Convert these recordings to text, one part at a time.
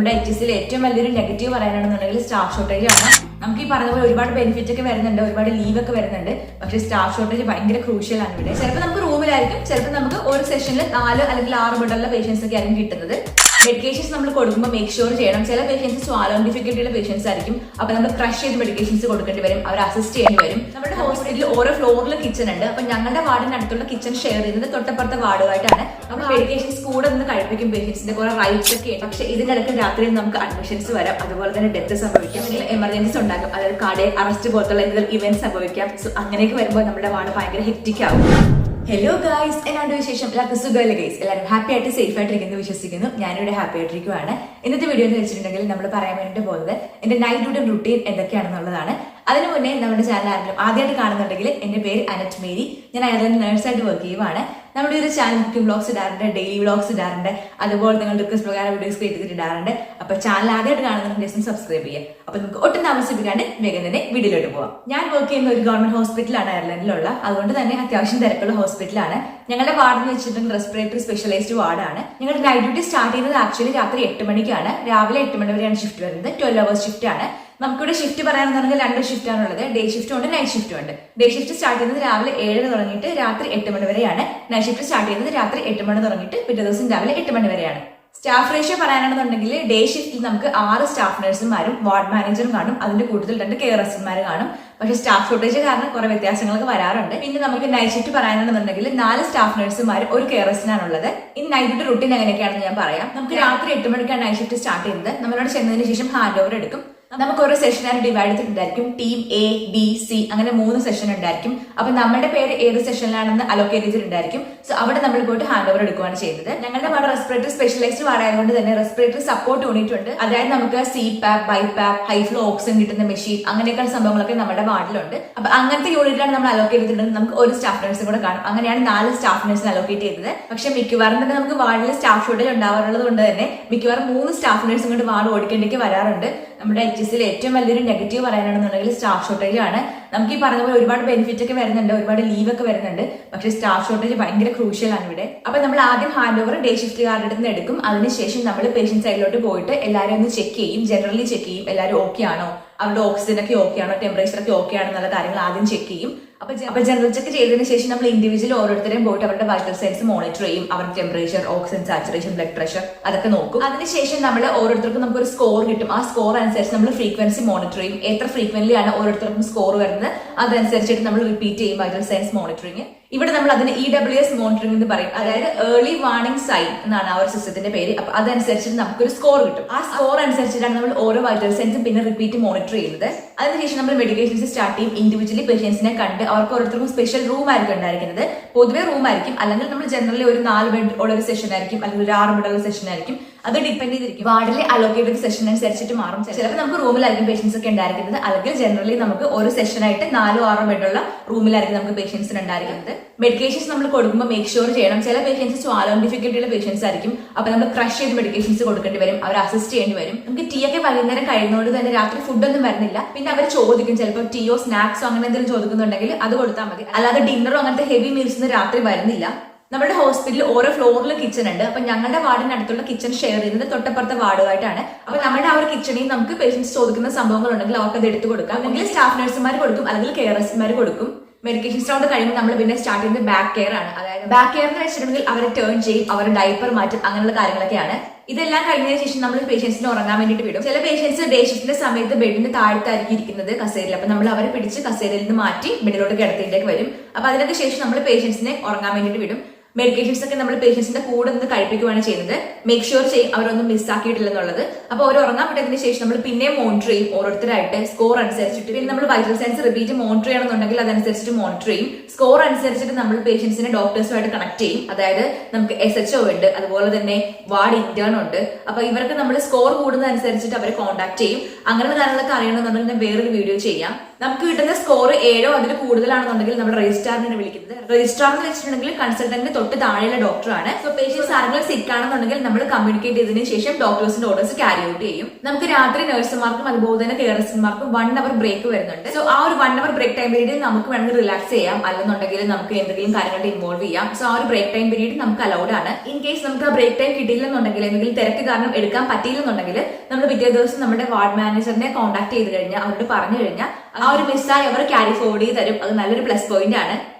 നമ്മുടെ HSL ഏറ്റവും വലിയൊരു നെഗറ്റീവ് പറയാനാണെന്നുണ്ടെങ്കിൽ സ്റ്റാഫ് ഷോർട്ടേജ് ആണ്. നമുക്ക് ഈ പറഞ്ഞ പോലെ ഒരുപാട് ബെനിഫിറ്റ് ഒക്കെ വരുന്നുണ്ട്, ഒരുപാട് ലീവ് ഒക്കെ വരുന്നുണ്ട്. പക്ഷേ സ്റ്റാഫ് ഷോർട്ടേജ് ഭയങ്കര ക്രൂഷ്യൽ ആണ് ഇവിടെ. ചിലപ്പോൾ നമുക്ക് റൂമിലായിരിക്കും, ചിലപ്പോൾ നമുക്ക് ഒരു സെഷനിൽ 4 അല്ലെങ്കിൽ 6 ബെഡുള്ള പേഷ്യൻസ് ഒക്കെ ആയിരിക്കും കിട്ടുന്നത്. മെഡിക്കേഷൻസ് നമ്മൾ കൊടുക്കുമ്പോൾ മേക്ക് ഷുവർ ചെയ്യണം. ചില പേഷ്യൻസ് സ്വാലോൺ ഡിഫിക്കൽറ്റിയുള്ള പേഷ്യൻസ് ആയിരിക്കും. അപ്പൊ നമ്മൾ ക്രഷ് ചെയ്ത് മെഡിക്കേഷൻസ് കൊടുക്കേണ്ടി വരും, അവർ അസിസ്റ്റ് ചെയ്യേണ്ടി വരും. നമ്മുടെ ഹോസ്പിറ്റലിൽ ഓരോ ഫ്ലോറിലും കിച്ചൺ ഉണ്ട്. അപ്പൊ ഞങ്ങളുടെ വാർഡിന് അടുത്തുള്ള കിച്ചൺ ഷെയർ ചെയ്യുന്നത് തൊട്ടപ്പുറത്തെ വാർഡുമായിട്ടാണ്. നമ്മൾ മെഡിക്കേഷൻസ് കൂടെ നിന്ന് കഴിപ്പിക്കും പേഷ്യൻസിന്റെ കുറെ റൈറ്റ്സ് ഒക്കെ ഉണ്ട്. പക്ഷേ ഇതിനിടയ്ക്ക് രാത്രിയിൽ നമുക്ക് അഡ്മിഷൻസ് വരാം, അതുപോലെ തന്നെ ഡെത്ത് സംഭവിക്കാം, അല്ലെങ്കിൽ എമർജൻസി ഉണ്ടാകും, അതായത് കാർഡിയക് അറസ്റ്റ് പോലത്തുള്ള എന്തെങ്കിലും ഇവന്റ് സംഭവിക്കാം. സോ അങ്ങനെയൊക്കെ വരുമ്പോൾ നമ്മുടെ വാർഡ് ഭയങ്കര ഹെക്റ്റിക് ആവും. ഹലോ ഗൈസ്, എന്നാണ്ട് വിശേഷം? എല്ലാവർക്കും സുഖമല്ലേ ഗൈസ്? എല്ലാവരും ഹാപ്പി ആയിട്ട് സേഫ് ആയിട്ടിരിക്കുന്നു വിശ്വസിക്കുന്നു. ഞാനിവിടെ ഹാപ്പി ആയിട്ടിരിക്കുവാണ്. ഇന്നത്തെ വീഡിയോ എന്ന് വെച്ചിട്ടുണ്ടെങ്കിൽ നമ്മൾ പറയാൻ വേണ്ടിയിട്ട് പോകുന്നത് എന്റെ നൈറ്റ് ഡ്യൂട്ടി റുട്ടീൻ എന്തൊക്കെയാണെന്നുള്ളതാണ്. അതിനു മുന്നേ നമ്മുടെ ചാനൽ ആരെങ്കിലും ആദ്യമായിട്ട് കാണുന്നുണ്ടെങ്കിൽ എന്റെ പേര് അനറ്റ് മേരി. ഞാൻ അയർലൻഡ് നേഴ്സായിട്ട് വർക്ക് ചെയ്യുവാണ്. നമ്മുടെ ഒരു ചാനൽ കുക്കിംഗ് വ്ളോഗ്സ് ഇടാറുണ്ട്, ഡെയിലി വ്ളോഗ്സ് ഇടാറുണ്ട്, അതുപോലെ നിങ്ങൾ റിക്വസ്റ്റ് പ്രകാരം വീഡിയോസ് ക്രിയേറ്റ് ചെയ്തിട്ട് ഇടാറുണ്ട്. അപ്പൊ ചാനൽ ആദ്യമായിട്ട് കാണുന്നുണ്ടെങ്കിൽ സബ്സ്ക്രൈബ് ചെയ്യുക. അപ്പൊ നമുക്ക് ഒട്ടും താമസിപ്പിക്കാണ്ട് വേഗം തന്നെ വീഡിയോയിലോട്ട് പോവാം. ഞാൻ വർക്ക് ചെയ്യുന്ന ഒരു ഗവൺമെന്റ് ഹോസ്പിറ്റലാണ് അയർലൻഡിലുള്ള, അതുകൊണ്ട് തന്നെ അത്യാവശ്യം തിരക്കുള്ള ഹോസ്പിറ്റലാണ്. ഞങ്ങളുടെ വാർഡ് എന്ന് വെച്ചിട്ടുണ്ടെങ്കിൽ റെസ്പിറേറ്ററി സ്പെഷ്യലൈസ്ഡ് വാർഡാണ്. ഞങ്ങളുടെ നൈറ്റ് ഡ്യൂട്ടി സ്റ്റാർട്ട് ചെയ്യുന്നത് ആക്ച്വലി രാത്രി 8 മണിക്കാണ്. രാവിലെ 8 മണി വരെയാണ് ഷിഫ്റ്റ് വരുന്നത്. 12 hours ഷിഫ്റ്റ് ആണ്. നമുക്കിവിടെ ഷിഫ്റ്റ് പറയാണെന്നുണ്ടെങ്കിൽ 2 ഷിഫ്റ്റ് ആണുള്ളത്. ഡേ ഷിഫ്റ്റും ഉണ്ട്, നൈറ്റ് ഷിഫ്റ്റും ഉണ്ട്. ഡേ ഷിഫ്റ്റ് സ്റ്റാർട്ട് ചെയ്യുന്നത് രാവിലെ 7 തുടങ്ങിയിട്ട് രാത്രി 8 മണി വരെയാണ്. നൈറ്റ് ഷിഫ്റ്റ് സ്റ്റാർട്ട് ചെയ്യുന്നത് രാത്രി 8 മണി തുടങ്ങിയിട്ട് പിറ്റേ ദിവസം രാവിലെ 8 മണി വരെയാണ്. സ്റ്റാഫ് റേഷ്യോ പറയാനാണെന്നുണ്ടെങ്കിൽ ഡേ ഷിഫ്റ്റിൽ നമുക്ക് 6 സ്റ്റാഫ് നഴ്സുമാരും വാർഡ് മാനേജറും കാണും. അതിന്റെ കൂട്ടത്തിൽ 2 കെയർ അസിസ്റ്റന്മാർ കാണും. പക്ഷേ സ്റ്റാഫ് ഷോർട്ടേജ് കാരണം കുറെ വ്യത്യാസങ്ങളൊക്കെ വരാറുണ്ട്. പിന്നെ നമുക്ക് നൈറ്റ് ഷിഫ്റ്റ് പറയാനാണെന്നുണ്ടെങ്കിൽ 4 സ്റ്റാഫ് നഴ്സുമാരും 1 കെയർ അസിസ്റ്റന്റാണ് ഉള്ളത്. ഇനി നൈറ്റ് ഡ്യൂട്ടി റുട്ടീൻ എങ്ങനെയൊക്കെയാണെന്ന് ഞാൻ പറയാം. നമുക്ക് രാത്രി 8 മണിക്കാണ് നൈറ്റ് ഷിഫ്റ്റ് സ്റ്റാർട്ട് ചെയ്യുന്നത്. നമ്മളോട് ചെന്നതിന് ശേഷം ഹാൻഡ് ഓവർ എടുക്കും. നമുക്ക് ഓരോ സെഷനായിട്ട് ഡിവൈഡ് ചെയ്തിട്ടുണ്ടായിരിക്കും. ടീം A, B, C അങ്ങനെ 3 സെഷൻ ഉണ്ടായിരിക്കും. അപ്പൊ നമ്മുടെ പേര് ഏത് സെഷനിലാണെന്ന് അലോക്കേറ്റ് ചെയ്തിട്ടുണ്ടായിരിക്കും. സോ അവിടെ നമ്മൾ പോയിട്ട് ഹാൻഡ് ഓവർ എടുക്കുകയാണ് ചെയ്യുന്നത്. ഞങ്ങളുടെ വാർഡ് റെസ്പിറേറ്ററി സ്പെഷ്യലൈസ്ഡ് വാർഡായതുകൊണ്ട് തന്നെ റെസ്പിറേറ്ററി സപ്പോർട്ട് യൂണിറ്റ് ഉണ്ട്. അതായത് നമുക്ക് CPAP, BiPAP, high flow oxygen കിട്ടുന്ന മെഷീൻ അങ്ങനെയൊക്കെയുള്ള സംഭവങ്ങളൊക്കെ നമ്മുടെ വാർഡിലുണ്ട്. അപ്പൊ അങ്ങനത്തെ യൂണിറ്റിലാണ് നമ്മൾ അലോക്കേറ്റ് ചെയ്തിട്ടുണ്ടെങ്കിൽ നമുക്ക് ഒരു സ്റ്റാഫ് നഴ്സും കൂടെ കാണും. അങ്ങനെയാണ് 4 സ്റ്റാഫ് നഴ്സിനെ അലോക്കേറ്റ് ചെയ്തത്. പക്ഷെ മിക്കവാറും തന്നെ നമുക്ക് വാർഡിൽ സ്റ്റാഫ് ഷോർട്ടേജ് ഉണ്ടാവാറുള്ളത് കൊണ്ട് തന്നെ മിക്കവാറും 3 സ്റ്റാഫ് നഴ്സും കൊണ്ട് വാർഡ് ഓടിക്കേണ്ടിക്ക് വരാറുണ്ട്. നമ്മുടെ HSL ഏറ്റവും വലിയൊരു നെഗറ്റീവ് പറയാനാണെന്നുണ്ടെങ്കിൽ സ്റ്റാഫ് ഷോർട്ടേജ് ആണ്. നമുക്ക് ഈ പറഞ്ഞ പോലെ ഒരുപാട് ബെനിഫിറ്റ് ഒക്കെ വരുന്നുണ്ട്, ഒരുപാട് ലീവ് ഒക്കെ വരുന്നുണ്ട്. പക്ഷേ സ്റ്റാഫ് ഷോർട്ടേജ് ഭയങ്കര ക്രൂഷ്യൽ ആണ് ഇവിടെ. അപ്പൊ നമ്മൾ ആദ്യം hand over day shift card എടുത്ത് എടുക്കും. അതിനുശേഷം നമ്മൾ പേഷ്യന്റ് സൈഡിലോട്ട് പോയിട്ട് എല്ലാവരും ഒന്ന് ചെക്ക് ചെയ്യും, ജനറലി ചെക്ക് ചെയ്യും. എല്ലാവരും ഓക്കെ ആണോ, അവരുടെ ഓക്സിജൻ ഒക്കെ ഓക്കെ ആണോ, ടെമ്പറേച്ചർ ഒക്കെ ഓക്കെ ആണോ എന്നുള്ള കാര്യങ്ങൾ ആദ്യം ചെക്ക് ചെയ്യും. അപ്പൊ ജനറൽ ചെക്ക് ചെയ്തതിനു ശേഷം നമ്മൾ ഇൻഡിവിജ്വൽ ഓരോരുത്തരെയും പോയിട്ട് അവരുടെ വൈറ്റൽ സൈൻസ് മോണിറ്റർ ചെയ്യും. അവരുടെ temperature, oxygen saturation, blood pressure അതൊക്കെ നോക്കും. അതിനുശേഷം നമ്മൾ ഓരോരുത്തർക്കും നമുക്കൊരു സ്കോർ കിട്ടും. ആ സ്കോർ അനുസരിച്ച് നമ്മൾ ഫ്രീക്വൻസി മോണിറ്റർ ചെയ്യും. എത്ര ഫ്രീക്വൻലി ആണ് ഓരോരുത്തർക്കും സ്കോർ വരുന്നത് അതനുസരിച്ചിട്ട് നമ്മൾ റിപ്പീറ്റ് ചെയ്യും വൈറ്റൽ സൈൻസ് മോണിറ്ററിംഗ്. ഇവിടെ നമ്മൾ അതിന് EWS മോണിറ്ററിംഗ് എന്ന് പറയും. അതായത് ഏർലി വാർണിംഗ് സൈൻ എന്നാണ് ആ ഒരു സിസ്റ്റത്തിന്റെ പേര്. അപ്പൊ അതനുസരിച്ചിട്ട് നമുക്കൊരു സ്കോർ കിട്ടും. ആ സ്കോർ അനുസരിച്ചിട്ടാണ് നമ്മൾ ഓരോ വൈറ്റൽ സൈൻസും പിന്നെ റിപ്പീറ്റ് മോണിറ്റർ ചെയ്യുന്നത്. അതിനുശേഷം നമ്മൾ മെഡിക്കേഷൻസ് സ്റ്റാർട്ട് ചെയ്യും. ഇൻഡിവിജ്വലി പേഷ്യൻസിനെ കണ്ട് അവർക്ക് ഓരോരുത്തർക്കും സ്പെഷ്യൽ റൂം ആയിരിക്കും ഉണ്ടായിരിക്കുന്നത്. പൊതുവെ റൂം ആയിരിക്കും, അല്ലെങ്കിൽ നമ്മൾ ജനറലി ഒരു 4 ബെഡ് ഉള്ള ഒരു സെഷൻ ആയിരിക്കും, അല്ലെങ്കിൽ ഒരു 6 ബെഡ് ഉള്ള സെഷൻ ആയിരിക്കും. അത് ഡിപ്പെൻഡ് ചെയ്തിരിക്കും. വാർഡിലെ അലോക്കേറ്റ് സെഷൻ അനുസരിച്ചിട്ട് മാറും. ചിലപ്പോൾ നമുക്ക് റൂമിലായിരിക്കും പേഷ്യൻസ് ഒക്കെ ഉണ്ടായിരിക്കുന്നത്, അല്ലെങ്കിൽ ജനറലി നമുക്ക് ഒരു സെഷനായിട്ട് 4 6 ബെഡുള്ള റൂമിലായിരിക്കും നമുക്ക് പേഷ്യൻസിന് ഉണ്ടായിരിക്കുന്നത്. മെഡിക്കേഷൻസ് നമ്മൾ കൊടുക്കുമ്പോൾ മേക്ക് ഷുവർ ചെയ്യണം. ചില പേഷ്യൻസ് സ്വാലോൺ ഡിഫിക്കൽറ്റിയുള്ള പേഷ്യൻസ് ആയിരിക്കും. അപ്പൊ നമ്മൾ ക്രഷ് ചെയ്ത് മെഡിക്കേഷൻസ് കൊടുക്കേണ്ടി വരും, അവർ അസിസ്റ്റ് ചെയ്യേണ്ടി വരും. നമുക്ക് ടീ ഒക്കെ വൈകുന്നേരം കഴിയുന്നതുകൊണ്ട് തന്നെ രാത്രി ഫുഡൊന്നും വരുന്നില്ല. പിന്നെ അവർ ചോദിക്കും, ചിലപ്പോൾ ടീയോ സ്നാക്സോ അങ്ങനെ എന്തെങ്കിലും ചോദിക്കുന്നുണ്ടെങ്കിൽ അത് കൊടുത്താൽ മതി. അല്ലാതെ ഡിന്നറോ അങ്ങനത്തെ ഹെവി മീൽസ് രാത്രി വരുന്നില്ല. നമ്മുടെ ഹോസ്പിറ്റലിൽ ഓരോ ഫ്ലോറിലും കിച്ചൺ ഉണ്ട്. അപ്പൊ ഞങ്ങളുടെ വാർഡിന് അടുത്തുള്ള കിച്ചൺ ഷെയർ ചെയ്യുന്നത് തൊട്ടപ്പുറത്തെ വാർഡുമായിട്ടാണ്. അപ്പൊ നമ്മുടെ ആ ഒരു കിച്ചണിൽ നമുക്ക് പേഷ്യൻസ് ചോദിക്കുന്ന സംഭവങ്ങൾ ഉണ്ടെങ്കിൽ അവർക്ക് അത് എടുത്തു കൊടുക്കാം. അല്ലെങ്കിൽ സ്റ്റാഫ് നഴ്സുമാർ കൊടുക്കും, അല്ലെങ്കിൽ കെയർ അസിസ്റ്റന്മാർ കൊടുക്കും. മെഡിക്കേഷൻ റൗണ്ട് കഴിയുമ്പോൾ നമ്മൾ പിന്നെ സ്റ്റാർട്ട് ചെയ്യുന്നത് ബാക്ക് കെയർ ആണ്. അതായത് ബാക്ക് കെയർ എന്ന് വെച്ചിട്ടുണ്ടെങ്കിൽ അവരെ ടേൺ ചെയ്യും, അവരുടെ ഡൈപ്പർ മാറ്റും, അങ്ങനെയുള്ള കാര്യങ്ങളൊക്കെയാണ്. ഇതെല്ലാം കഴിഞ്ഞതിന് ശേഷം നമ്മൾ പേഷ്യൻസിനെ ഉറങ്ങാൻ വേണ്ടിയിട്ട് വിടും. ചില പേഷ്യൻസ് ഡേ ഷിഫ്റ്റിന്റെ സമയത്ത് ബെഡിന് താഴത്തായിരിക്കും ഇരിക്കുന്നത് കസേരയിൽ. അപ്പൊ നമ്മൾ അവരെ പിടിച്ച് കസേരയിൽ നിന്ന് മാറ്റി ബെഡിലോട്ട് കിടത്തിയിലേക്ക് വരും. അപ്പൊ അതിനൊക്കെ ശേഷം നമ്മൾ പേഷ്യൻസിനെ ഉറങ്ങാൻ വേണ്ടിയിട്ട് വിടും. മെഡിക്കേഷൻസ് ഒക്കെ നമ്മൾ പേഷ്യൻസിന്റെ കൂടെ നിന്ന് കഴിപ്പിക്കുകയാണ് ചെയ്യുന്നത്. മേക്ക് ഷുവർ ചെയ്യും അവരൊന്നും മിസ്സാക്കിയിട്ടില്ലെന്നുള്ളത്. അപ്പൊ അവർ ഉറങ്ങാൻ വിട്ടതിന് ശേഷം നമ്മൾ പിന്നെ മോണിറ്റർ ചെയ്യും ഓരോരുത്തരായിട്ട് സ്കോർ അനുസരിച്ചിട്ട്. പിന്നെ നമ്മൾ വൈറ്റൽ സൈൻസ് റിപ്പീറ്റ് മോണിറ്റർ ചെയ്യണമെന്നുണ്ടെങ്കിൽ അതനുസരിച്ചിട്ട് മോണിറ്റർ ചെയ്യും. സ്കോർ അനുസരിച്ചിട്ട് നമ്മൾ പേഷ്യൻസിനെ ഡോക്ടേഴ്സുമായിട്ട് കണക്ട് ചെയ്യും. അതായത് നമുക്ക് SHO ഉണ്ട്, അതുപോലെ തന്നെ വാർഡ് ഇന്റേൺ ഉണ്ട്. അപ്പൊ ഇവർക്ക് നമ്മൾ സ്കോർ കൂടുന്നതനുസരിച്ചിട്ട് അവരെ കോൺടാക്ട് ചെയ്യും. അങ്ങനെയുള്ള കാര്യങ്ങളൊക്കെ അറിയണമെന്നുണ്ടെങ്കിൽ ഞാൻ വേറൊരു വീഡിയോ ചെയ്യാം. നമുക്ക് കിട്ടുന്ന സ്കോർ 7 അതിൽ കൂടുതലാണെന്നുണ്ടെങ്കിൽ നമ്മൾ രജിസ്ട്രാറിനെ വിളിക്കുന്നത്. രജിസ്ട്രാർ എന്ന് വെച്ചിട്ടുണ്ടെങ്കിൽ കൺസൾട്ടന്റിന് തൊട്ട് താഴെയുള്ള ഡോക്ടറാണ്. സോ പേഷ്യൻസ് ആരെങ്കിലും സിക്ക് ആണെന്നുണ്ടെങ്കിൽ നമ്മൾ കമ്മ്യൂണിക്കേറ്റ് ചെയ്തതിനു ശേഷം ഡോക്ടേഴ്സിന്റെ ഓർഡേഴ്സ് ക്യാരി ഔട്ട് ചെയ്യും. നമുക്ക് രാത്രി നഴ്സുമാർക്കും അതുപോലെ തന്നെ കെയർസിന്മാർക്കും 1 hour ബ്രേക്ക് വരുന്നുണ്ട്. സോ ആ ഒരു 1 hour ബ്രേക്ക് ടൈം പീരീഡിൽ നമുക്ക് വേണമെങ്കിൽ റിലാക്സ് ചെയ്യാം, അല്ലെന്നുണ്ടെങ്കിൽ നമുക്ക് എന്തെങ്കിലും കാര്യങ്ങൾ ഇൻവോൾവ് ചെയ്യാം. സോ ആ ഒരു ബ്രേക്ക് ടൈം പീരീഡ് നമുക്ക് അലൗഡ് ആണ്. ഇൻ കേസ് നമുക്ക് ആ ബ്രേക്ക് ടൈം കിട്ടിയില്ലെന്നുണ്ടെങ്കിൽ എന്തെങ്കിലും തിരക്ക് കാരണം എടുക്കാൻ പറ്റിയില്ലെന്നുണ്ടെങ്കിൽ നമ്മൾ പിറ്റേ ദിവസം നമ്മുടെ വാർഡ് മാനേജറിനെ കോൺടാക്ട് ചെയ്ത് കഴിഞ്ഞാൽ അവരോട് പറഞ്ഞു കഴിഞ്ഞാൽ ആ ഒരു മിസ്സായി അവർ ക്യാരി ഫോർവേഡ് ചെയ്ത് തരും. അത് നല്ലൊരു പ്ലസ് പോയിന്റ് ആണ്.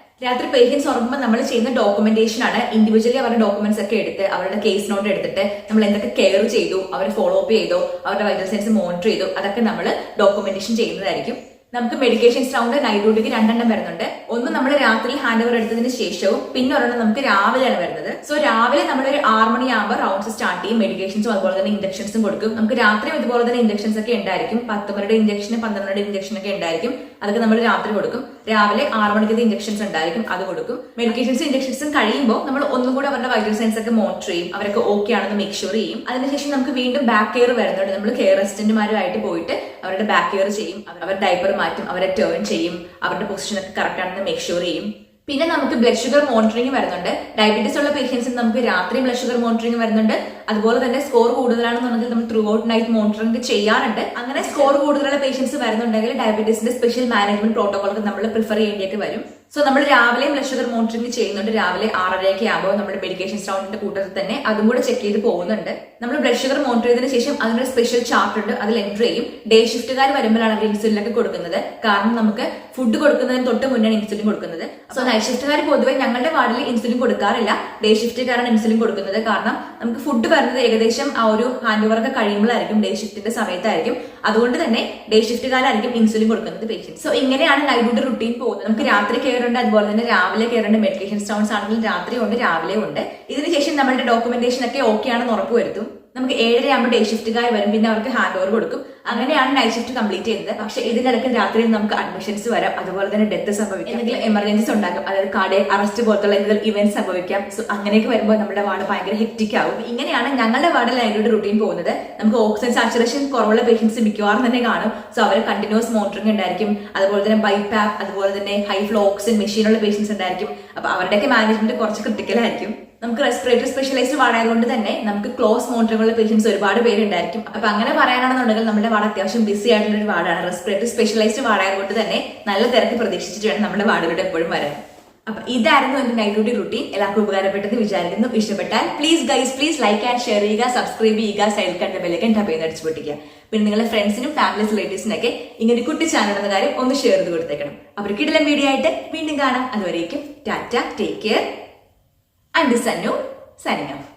രാത്രി പേഷ്യൻസ് ഉറങ്ങുമ്പോൾ നമ്മൾ ചെയ്യുന്ന ഡോക്യുമെന്റേഷൻ ആണ്. ഇൻഡിവിജ്വലി അവരുടെ ഡോക്യുമെന്റ്സ് ഒക്കെ എടുത്ത് അവരുടെ കേസ് നോട്ട് എടുത്തിട്ട് നമ്മൾ എന്തൊക്കെ കെയർ ചെയ്തു, അവരെ ഫോളോ അപ്പ് ചെയ്തോ, അവരുടെ വൈറ്റൽ സൈൻസ് മോണിറ്റർ ചെയ്തു, അതൊക്കെ നമ്മൾ ഡോക്യുമെന്റേഷൻ ചെയ്യുന്നതായിരിക്കും. നമുക്ക് മെഡിക്കേഷൻസ് റൗണ്ട് നൈറ്റ് ഡ്യൂട്ടിക്ക് 2 എണ്ണം വരുന്നുണ്ട്. ഒന്ന് നമ്മൾ രാത്രി ഹാൻഡ് ഓവർ എടുത്തതിന് ശേഷവും പിന്നെ ഒരെണ്ണം നമുക്ക് രാവിലെയാണ് വരുന്നത്. സോ രാവിലെ നമ്മളൊരു 6 മണിയാകുമ്പോൾ റൗണ്ട്സ് സ്റ്റാർട്ട് ചെയ്യും. മെഡിക്കേഷൻസും അതുപോലെ തന്നെ ഇഞ്ചക്ഷൻസും കൊടുക്കും. നമുക്ക് രാത്രി ഇതുപോലെ തന്നെ ഇഞ്ചക്ഷൻസ് ഒക്കെ ഉണ്ടായിരിക്കും. 10 മണിയുടെ ഇഞ്ചക്ഷൻ 12 മണിയുടെ ഇഞ്ചക്ഷൻ ഒക്കെ ഉണ്ടായിരിക്കും. അതൊക്കെ നമ്മൾ രാത്രി കൊടുക്കും. രാവിലെ 6 മണിക്കത്തെ ഇഞ്ചക്ഷൻസ് ഉണ്ടായിരിക്കും, അത് കൊടുക്കും. മെഡിക്കേഷൻസും ഇഞ്ചക്ഷൻസും കഴിയുമ്പോൾ നമ്മൾ ഒന്നും കൂടെ അവരുടെ വൈറ്റൽ സൈൻസ് ഒക്കെ മോണിറ്റർ ചെയ്യും, അവരൊക്കെ ഓക്കെ ആണെന്ന് മേക്ക് ഷുവർ ചെയ്യും. അതിനുശേഷം നമുക്ക് വീണ്ടും ബാക്ക് കെയർ വരുന്നുണ്ട്. നമ്മൾ കെയർ അസിസ്റ്റന്റുമാരുമായിട്ട് പോയിട്ട് അവരുടെ ബാക്ക് കെയർ ചെയ്യും, അവരുടെ ഡൈപ്പർ മാറ്റും, അവരെ ടേൺ ചെയ്യും, അവരുടെ പൊസിഷൻ ഒക്കെ കറക്റ്റ് ആണെന്ന് മേക്ക് ഷുവർ ചെയ്യും. പിന്നെ നമുക്ക് ബ്ലഡ് ഷുഗർ മോണിറ്ററിംഗ് വരുന്നുണ്ട്. ഡയബറ്റീസ് ഉള്ള പേഷ്യൻസിന് നമുക്ക് രാത്രി ബ്ലഡ് ഷുഗർ മോണിറ്ററിംഗ് വരുന്നുണ്ട്. അതുപോലെ തന്നെ സ്കോർ കൂടുതലാണെന്നുണ്ടെങ്കിൽ നമ്മൾ ത്രൂ ഔട്ട് നൈറ്റ് മോണിറ്ററിംഗ് ചെയ്യാറുണ്ട്. അങ്ങനെ സ്കോർ കൂടുതലുള്ള പേഷ്യൻസ് വരുന്നുണ്ടെങ്കിൽ ഡയബറ്റീസിന്റെ സ്പെഷ്യൽ മാനേജ്മെന്റ് പ്രോട്ടോകോളൊക്കെ നമ്മൾ പ്രിഫർ ചെയ്യേണ്ടിയൊക്കെ വരും. സോ നമ്മൾ രാവിലെ ബ്ലഡ് ഷുഗർ മോണിറ്ററിംഗ് ചെയ്യുന്നുണ്ട്. രാവിലെ 6:30 ആകുമ്പോൾ നമ്മുടെ മെഡിക്കേഷൻ റൗണ്ടിന്റെ കൂട്ടത്തിൽ തന്നെ അതും കൂടെ ചെക്ക് ചെയ്ത് പോകുന്നുണ്ട്. നമ്മൾ ബ്ലഡ് ഷുഗർ മോണിറ്റർ ചെയ്തതിനു ശേഷം അതിനൊരു സ്പെഷ്യൽ ചാർട്ട് ഉണ്ട്, അതിൽ എൻട്രി ചെയ്യും. ഡേ ഷിഫ്റ്റുകാർ വരുമ്പോഴാണ് അവർ ഇൻസുലിനൊക്കെ കൊടുക്കുന്നത്. കാരണം നമുക്ക് ഫുഡ് കൊടുക്കുന്നതിന് തൊട്ട് മുന്നാണ് ഇൻസുലിൻ കൊടുക്കുന്നത്. സോ നൈറ്റ് ഷിഫ്റ്റുകാർ പൊതുവെ ഞങ്ങളുടെ വാർഡിൽ ഇൻസുലിൻ കൊടുക്കാറില്ല. ഡേ ഷിഫ്റ്റുകാരാണ് ഇൻസുലിൻ കൊടുക്കുന്നത്. കാരണം നമുക്ക് ഫുഡ് വരുന്നത് ഏകദേശം ആ ഒരു ഹാൻഡ് ഓവർ ഒക്കെ കഴിയുമ്പോഴായിരിക്കും, ഡേ ഷിഫ്റ്റിന്റെ സമയത്തായിരിക്കും. അതുകൊണ്ട് തന്നെ ഡേ ഷിഫ്റ്റുകാരായിരിക്കും ഇൻസുലിൻ കൊടുക്കുന്നത് പേഷ്യൻസ്. സോ ഇങ്ങനെയാണ് നൈറ്റ് ഡ്യൂട്ടി റുട്ടീൻ പോകുന്നത്. നമുക്ക് രാത്രി കെയർ ഉണ്ട്, അതുപോലെ തന്നെ രാവിലെ കെയർ ഉണ്ട്. മെഡിക്കേഷൻ സ്റ്റൗൺസ് ആണെങ്കിൽ രാത്രി ഉണ്ട്, രാവിലെ ഉണ്ട്. ഇതിനുശേഷം നമ്മുടെ ഡോക്യുമെന്റേഷൻ ഒക്കെ ഓക്കെ ആണെന്ന് ഉറപ്പുവരുത്തും. നമുക്ക് 7:30 ആകുമ്പോൾ ഡേ ഷിഫ്റ്റുകാർ വരും, പിന്നെ അവർക്ക് ഹാൻഡ് ഓവർ കൊടുക്കും. അങ്ങനെയാണ് നൈറ്റ് ഷിഫ്റ്റ് കംപ്ലീറ്റ് ചെയ്യുന്നത്. പക്ഷേ ഇതിനിടയ്ക്ക് രാത്രിയിൽ നമുക്ക് അഡ്മിഷൻസ് വരാം, അതുപോലെ തന്നെ ഡെത്ത് സംഭവിക്കാം, എന്തെങ്കിലും എമർജൻസീസ് ഉണ്ടാകും, അതായത് കാർഡിയക് അറസ്റ്റ് പോലത്തുള്ള എന്തെങ്കിലും ഇവന്റ്സ് സംഭവിക്കാം. സോ അങ്ങനെയൊക്കെ വരുമ്പോൾ നമ്മുടെ വാർഡ് ഭയങ്കര ഹെക്റ്റിക് ആവും. ഇങ്ങനെയാണ് ഞങ്ങളുടെ വാർഡിൽ നൈറ്റ് റുട്ടീൻ പോകുന്നത്. നമുക്ക് ഓക്സിജൻ സാച്ചുറേഷൻ കുറവുള്ള പേഷ്യൻസ് മിക്കവാറും തന്നെ കാണും. സോ അവർ കണ്ടിന്യൂസ് മോണിറ്ററിംഗ് ഉണ്ടായിരിക്കും. അതുപോലെ തന്നെ ബൈപാപ്പ്, അതുപോലെ തന്നെ ഹൈ ഫ്ലോ ഓക്സിജൻ മെഷീനുള്ള പേഷ്യൻസ് ഉണ്ടായിരിക്കും. അപ്പൊ അവരുടെയൊക്കെ മാനേജ്മെന്റ് കുറച്ച് ക്രിട്ടിക്കൽ ആയിരിക്കും. നമുക്ക് റെസ്പിറേറ്ററി സ്പെഷ്യലൈസ്ഡ് വാർഡായതുകൊണ്ട് തന്നെ നമുക്ക് ക്ലോസ് മോണിറ്ററിംഗുള്ള പേഷ്യൻസ് ഒരുപാട് പേരുണ്ടായിരിക്കും. അപ്പൊ അങ്ങനെ പറയാനാണെന്നുണ്ടെങ്കിൽ നമ്മുടെ വാർഡ് അത്യാവശ്യം ബിസി ആയിട്ടുള്ള ഒരു വാർഡാണ്. റെസ്പിറേറ്ററി സ്പെഷ്യലൈസ്ഡ് വാർഡായതുകൊണ്ട് തന്നെ നല്ല തിരക്ക് പ്രതീക്ഷിച്ചിട്ട് വേണം നമ്മുടെ വാർഡിലൂടെ എപ്പോഴും വരാൻ. അപ്പൊ ഇതായിരുന്നു എന്റെ നൈറ്റ് ഡ്യൂട്ടി റുട്ടീൻ. എല്ലാവർക്കും ഉപകാരപ്പെട്ടെന്ന് വിചാരിക്കുന്നു. ഇഷ്ടപ്പെട്ടാൽ പ്ലീസ് ലൈക്ക് ആൻഡ് ഷെയർ ചെയ്യുക, സബ്സ്ക്രൈബ് ചെയ്യുക, സൈഡിൽ കണ്ട ബെല്ലൈക്കൻ ടാപ്പ് ചെയ്ത് അടിച്ചു പൊട്ടിക്കുക. പിന്നെ നിങ്ങളുടെ ഫ്രണ്ട്സിനും ഫാമിലി റിലേറ്റീവ്സിനൊക്കെ ഇങ്ങനെ കുട്ടി ചാനൽ എന്ന കാര്യം ഒന്ന് ഷെയർ ചെയ്ത് കൊടുത്തേക്കണം. അവർ കിടിലൻ വീഡിയോ ആയിട്ട് വീണ്ടും കാണാം. അതുവരേക്കും Tata, take care. I'm Sanu, signing off.